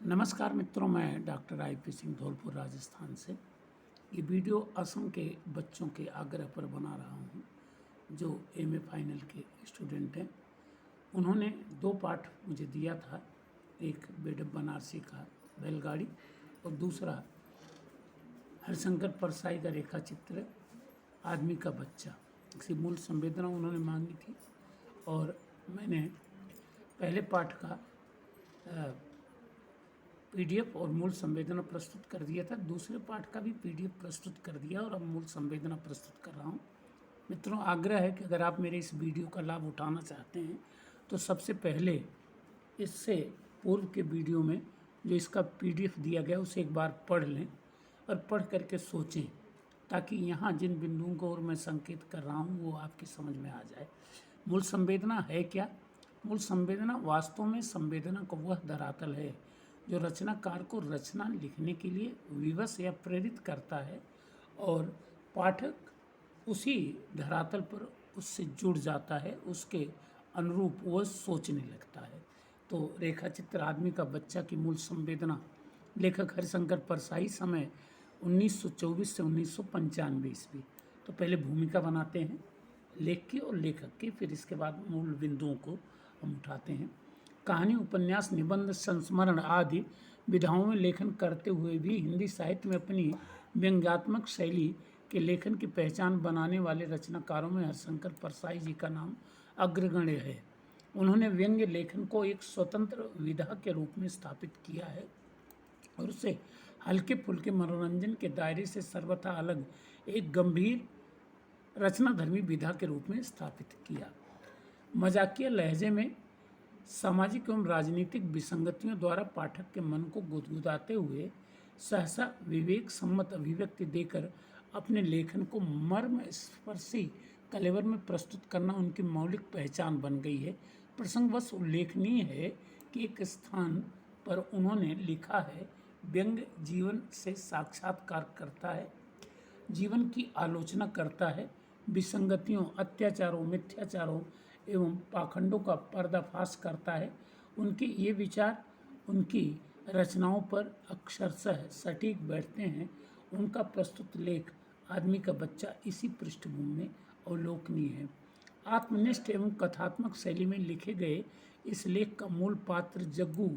नमस्कार मित्रों, मैं डॉक्टर आई.पी. सिंह धौलपुर राजस्थान से। ये वीडियो असम के बच्चों के आग्रह पर बना रहा हूँ जो एमए फाइनल के स्टूडेंट हैं। उन्होंने 2 पाठ मुझे दिया था, एक बेडब बनारसी का बैलगाड़ी और दूसरा हरिशंकर परसाई का रेखा चित्र आदमी का बच्चा। इसकी मूल संवेदना उन्होंने मांगी थी और मैंने पहले पाठ का पीडीएफ और मूल संवेदना प्रस्तुत कर दिया था। दूसरे पाठ का भी पीडीएफ प्रस्तुत कर दिया और अब मूल संवेदना प्रस्तुत कर रहा हूँ। मित्रों, आग्रह है कि अगर आप मेरे इस वीडियो का लाभ उठाना चाहते हैं तो सबसे पहले इससे पूर्व के वीडियो में जो इसका पीडीएफ दिया गया उसे एक बार पढ़ लें और पढ़ करके सोचें, ताकि यहाँ जिन बिंदुओं को और मैं संकेत कर रहा हूँ वो आपकी समझ में आ जाए। मूल संवेदना है क्या? मूल संवेदना वास्तव में संवेदना का वह धरातल है जो रचनाकार को रचना लिखने के लिए विवश या प्रेरित करता है और पाठक उसी धरातल पर उससे जुड़ जाता है, उसके अनुरूप वह सोचने लगता है। तो रेखा चित्र आदमी का बच्चा की मूल संवेदना, लेखक हरिशंकर परसाई, समय 1924 से 1995 ईस्वी। तो पहले भूमिका बनाते हैं लेख की और लेखक की, फिर इसके बाद मूल बिंदुओं को हम उठाते हैं। कहानी, उपन्यास, निबंध, संस्मरण आदि विधाओं में लेखन करते हुए भी हिंदी साहित्य में अपनी व्यंग्यात्मक शैली के लेखन की पहचान बनाने वाले रचनाकारों में हरिशंकर परसाई जी का नाम अग्रगण्य है। उन्होंने व्यंग्य लेखन को एक स्वतंत्र विधा के रूप में स्थापित किया है और उसे हल्के फुल्के मनोरंजन के दायरे से सर्वथा अलग एक गंभीर रचनाधर्मी विधा के रूप में स्थापित किया। मजाकिया लहजे में सामाजिक एवं राजनीतिक विसंगतियों द्वारा पाठक के मन को गुदगुदाते हुए सहसा विवेक सम्मत अभिव्यक्ति देकर अपने लेखन को मर्म स्पर्शी कलेवर में प्रस्तुत करना उनकी मौलिक पहचान बन गई है। प्रसंगवश उल्लेखनीय है कि एक स्थान पर उन्होंने लिखा है, व्यंग्य जीवन से साक्षात्कार करता है, जीवन की आलोचना करता है, विसंगतियों, अत्याचारों, मिथ्याचारों एवं पाखंडों का पर्दाफाश करता है। उनके ये विचार उनकी रचनाओं पर अक्षरशः सटीक बैठते हैं। उनका प्रस्तुत लेख आदमी का बच्चा इसी पृष्ठभूमि में अवलोकनीय है। आत्मनिष्ठ एवं कथात्मक शैली में लिखे गए इस लेख का मूल पात्र जग्गू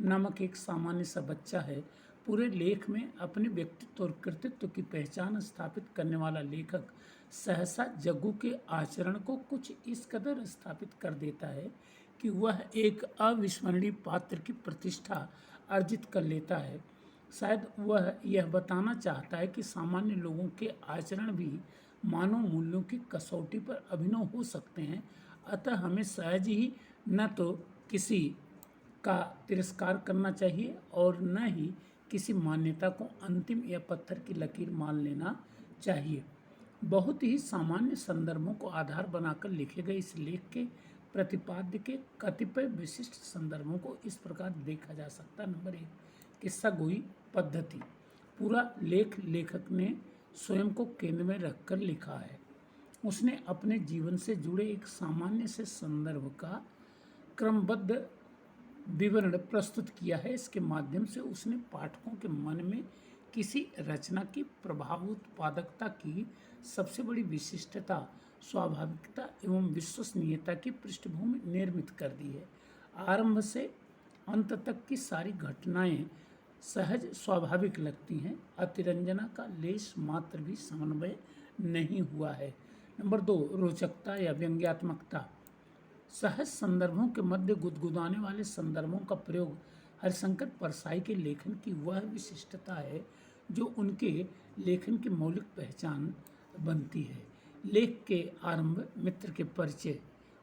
नामक एक सामान्य सा बच्चा है। पूरे लेख में अपने व्यक्तित्व और कृतित्व की पहचान स्थापित करने वाला लेखक सहसा जग्गू के आचरण को कुछ इस कदर स्थापित कर देता है कि वह एक अविस्मरणीय पात्र की प्रतिष्ठा अर्जित कर लेता है। शायद वह यह बताना चाहता है कि सामान्य लोगों के आचरण भी मानव मूल्यों की कसौटी पर अभिनव हो सकते हैं। अतः हमें सहज ही न तो किसी का तिरस्कार करना चाहिए और न ही किसी मान्यता को अंतिम या पत्थर की लकीर मान लेना चाहिए। बहुत ही सामान्य संदर्भों को आधार बनाकर लिखे गए इस लेख के प्रतिपाद्य के कतिपय विशिष्ट संदर्भों को इस प्रकार देखा जा सकता है। नंबर 1, किस्सा गोई पद्धति। पूरा लेख लेखक ने स्वयं को केंद्र में रखकर लिखा है। उसने अपने जीवन से जुड़े एक सामान्य से संदर्भ का क्रमबद्ध विवरण प्रस्तुत किया है। इसके माध्यम से उसने पाठकों के मन में किसी रचना की प्रभाव उत्पादकता की सबसे बड़ी विशिष्टता, स्वाभाविकता एवं विश्वसनीयता की पृष्ठभूमि निर्मित कर दी है। आरंभ से अंत तक की सारी घटनाएं सहज स्वाभाविक लगती हैं। अतिरंजना का लेश मात्र भी समन्वय नहीं हुआ है। नंबर 2, रोचकता या व्यंग्यात्मकता। सहज संदर्भों के मध्य गुदगुदाने वाले संदर्भों का प्रयोग हरिशंकर परसाई के लेखन की वह विशिष्टता है जो उनके लेखन की मौलिक पहचान बनती है। लेख के आरंभ, मित्र के परिचय,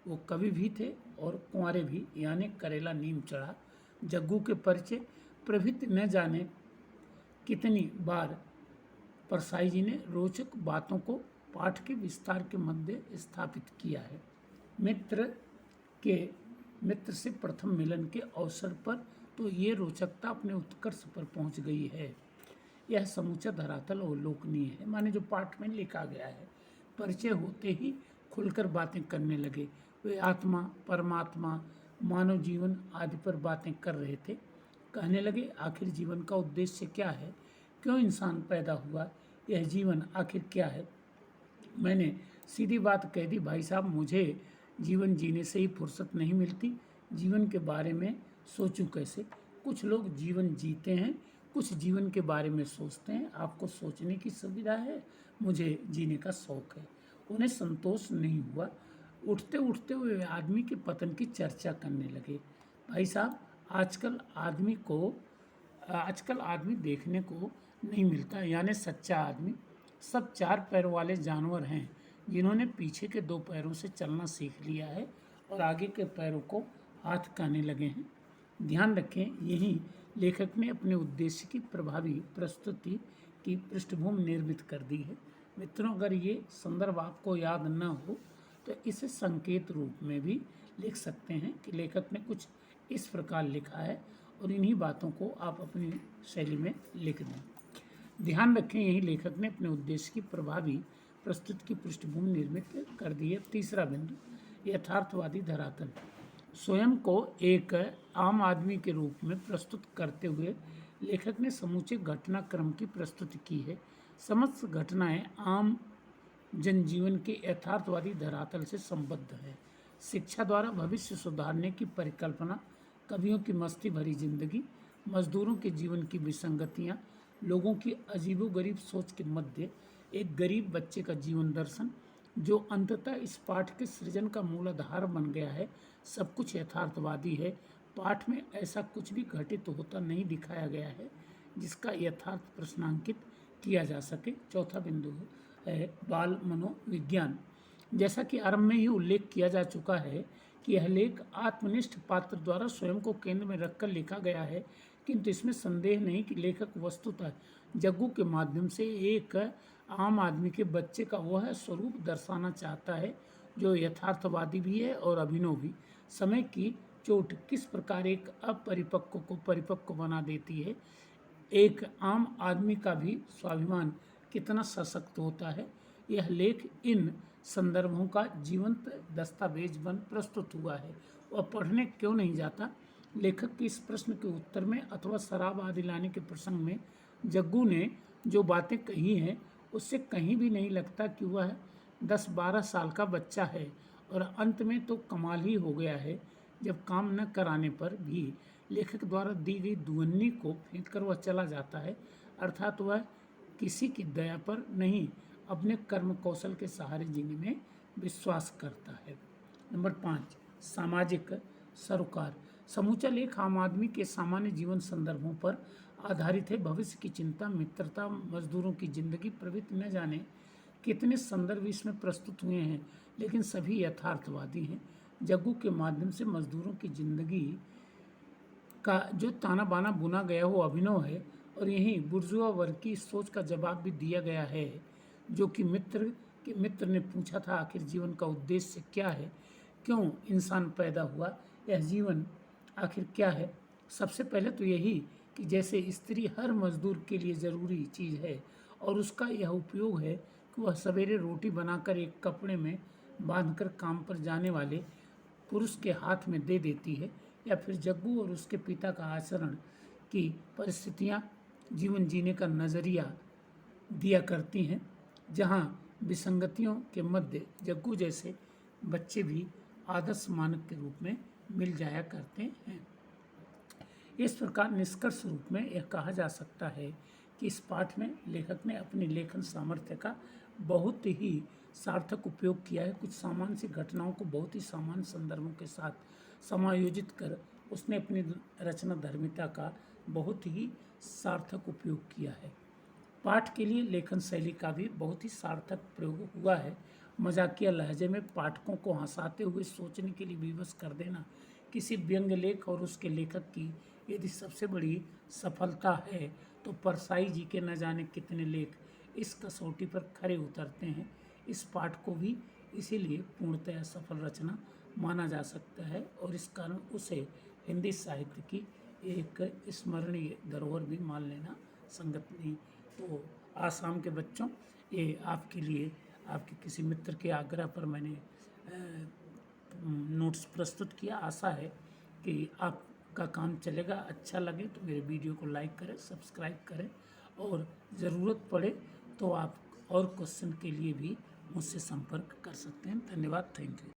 वो कवि भी थे और कुंवारे भी, यानी करेला नीम चढ़ा, जग्गू के परिचय प्रभृति न जाने कितनी बार परसाई जी ने रोचक बातों को पाठ के विस्तार के मध्य स्थापित किया है। मित्र से प्रथम मिलन के अवसर पर तो ये रोचकता अपने उत्कर्ष पर पहुंच गई है। यह समूचा धरातल अवलोकनीय है, माने जो पाठ में लिखा गया है। परिचय होते ही खुलकर बातें करने लगे। वे आत्मा, परमात्मा, मानव जीवन आदि पर बातें कर रहे थे। कहने लगे, आखिर जीवन का उद्देश्य क्या है? क्यों इंसान पैदा हुआ? यह जीवन आखिर क्या है? मैंने सीधी बात कह दी, भाई साहब मुझे जीवन जीने से ही फुर्सत नहीं मिलती, जीवन के बारे में सोचूं कैसे? कुछ लोग जीवन जीते हैं, कुछ जीवन के बारे में सोचते हैं। आपको सोचने की सुविधा है, मुझे जीने का शौक है। उन्हें संतोष नहीं हुआ। उठते उठते हुए आदमी के पतन की चर्चा करने लगे। भाई साहब आजकल आदमी देखने को नहीं मिलता, यानी सच्चा आदमी। सब चार पैरों वाले जानवर हैं जिन्होंने पीछे के दो पैरों से चलना सीख लिया है और आगे के पैरों को हाथ कहने लगे हैं। ध्यान रखें, यही लेखक ने अपने उद्देश्य की प्रभावी प्रस्तुति की पृष्ठभूमि निर्मित कर दी है। मित्रों, अगर ये संदर्भ आपको याद न हो तो इसे संकेत रूप में भी लिख सकते हैं कि लेखक ने कुछ इस प्रकार लिखा है, और इन्हीं बातों को आप अपनी शैली में लिख दें। ध्यान रखें, यही लेखक ने अपने उद्देश्य की प्रभावी प्रस्तुति की पृष्ठभूमि निर्मित कर दी है। तीसरा बिंदु, यथार्थवादी धरातल। स्वयं को एक आम आदमी के रूप में प्रस्तुत करते हुए लेखक ने समूचे घटनाक्रम की प्रस्तुति की है। समस्त घटनाएं आम जनजीवन के यथार्थवादी धरातल से संबद्ध है। शिक्षा द्वारा भविष्य सुधारने की परिकल्पना, कवियों की मस्ती भरी जिंदगी, मजदूरों के जीवन की विसंगतियां, लोगों की अजीबोगरीब सोच के मध्य एक गरीब बच्चे का जीवन दर्शन, जो अंततः इस पाठ के सृजन का मूलाधार बन गया है, सब कुछ यथार्थवादी है। पाठ में ऐसा कुछ भी घटित होता नहीं दिखाया गया है जिसका यथार्थ प्रश्नांकित किया जा सके। चौथा बिंदु है बाल मनोविज्ञान। जैसा कि आरंभ में ही उल्लेख किया जा चुका है कि यह लेख आत्मनिष्ठ पात्र द्वारा स्वयं को केंद्र में रखकर लिखा गया है, किंतु इसमें संदेह नहीं कि लेखक वस्तुतः जग्गू के माध्यम से एक आम आदमी के बच्चे का वह स्वरूप दर्शाना चाहता है जो यथार्थवादी भी है और अभिनव भी। समय की चोट किस प्रकार एक अपरिपक्व को परिपक्व बना देती है, एक आम आदमी का भी स्वाभिमान कितना सशक्त होता है, यह लेख इन संदर्भों का जीवंत दस्तावेज बन प्रस्तुत हुआ है। वह पढ़ने क्यों नहीं जाता? लेखक के इस प्रश्न के उत्तर में अथवा शराब आदि लाने के प्रसंग में जग्गू ने जो बातें कही हैं उससे कहीं भी नहीं लगता कि वह 10-12 साल का बच्चा है। और अंत में तो कमाल ही हो गया है, जब काम न कराने पर भी लेखक द्वारा दी गई दुअन्नी को फेंक कर वह चला जाता है, अर्थात वह किसी की दया पर नहीं, अपने कर्म कौशल के सहारे जीने में विश्वास करता है। नंबर 5, सामाजिक सरोकार। समूचा लेख आम आदमी के सामान्य जीवन संदर्भों पर आधारित है। भविष्य की चिंता, मित्रता, मजदूरों की जिंदगी प्रभृति न जाने कितने संदर्भ इसमें प्रस्तुत हुए हैं, लेकिन सभी यथार्थवादी हैं। जग्गू के माध्यम से मजदूरों की जिंदगी का जो ताना बाना बुना गया वो अभिनव है, और यहीं बुर्जुआ वर्ग की सोच का जवाब भी दिया गया है, जो कि मित्र ने पूछा था, आखिर जीवन का उद्देश्य क्या है? क्यों इंसान पैदा हुआ? यह जीवन आखिर क्या है? सबसे पहले तो यही कि जैसे स्त्री हर मजदूर के लिए ज़रूरी चीज़ है और उसका यह उपयोग है कि वह सवेरे रोटी बनाकर एक कपड़े में बांधकर काम पर जाने वाले पुरुष के हाथ में दे देती है, या फिर जग्गू और उसके पिता का आचरण की परिस्थितियाँ जीवन जीने का नज़रिया दिया करती हैं, जहाँ विसंगतियों के मध्य जग्गू जैसे बच्चे भी आदर्श मानक के रूप में मिल जाया करते हैं। इस प्रकार निष्कर्ष रूप में यह कहा जा सकता है कि इस पाठ में लेखक ने अपनी लेखन सामर्थ्य का बहुत ही सार्थक उपयोग किया है। कुछ सामान्य सी घटनाओं को बहुत ही सामान्य संदर्भों के साथ समायोजित कर उसने अपनी रचना धर्मिता का बहुत ही सार्थक उपयोग किया है। पाठ के लिए लेखन शैली का भी बहुत ही सार्थक प्रयोग हुआ है। मजाकिया लहजे में पाठकों को हंसाते हुए सोचने के लिए विवश कर देना किसी व्यंग्य लेख और उसके लेखक की यदि सबसे बड़ी सफलता है, तो परसाई जी के न जाने कितने लेख इस कसौटी पर खरे उतरते हैं। इस पाठ को भी इसीलिए पूर्णतः सफल रचना माना जा सकता है, और इस कारण उसे हिंदी साहित्य की एक स्मरणीय धरोहर भी मान लेना संगत नहीं। तो आसाम के बच्चों, ये आपके लिए आपके किसी मित्र के आग्रह पर मैंने नोट्स प्रस्तुत किया। आशा है कि आप आपका काम चलेगा। अच्छा लगे तो मेरे वीडियो को लाइक करें, सब्सक्राइब करें, और ज़रूरत पड़े तो आप और क्वेश्चन के लिए भी मुझसे संपर्क कर सकते हैं। धन्यवाद, थैंक यू।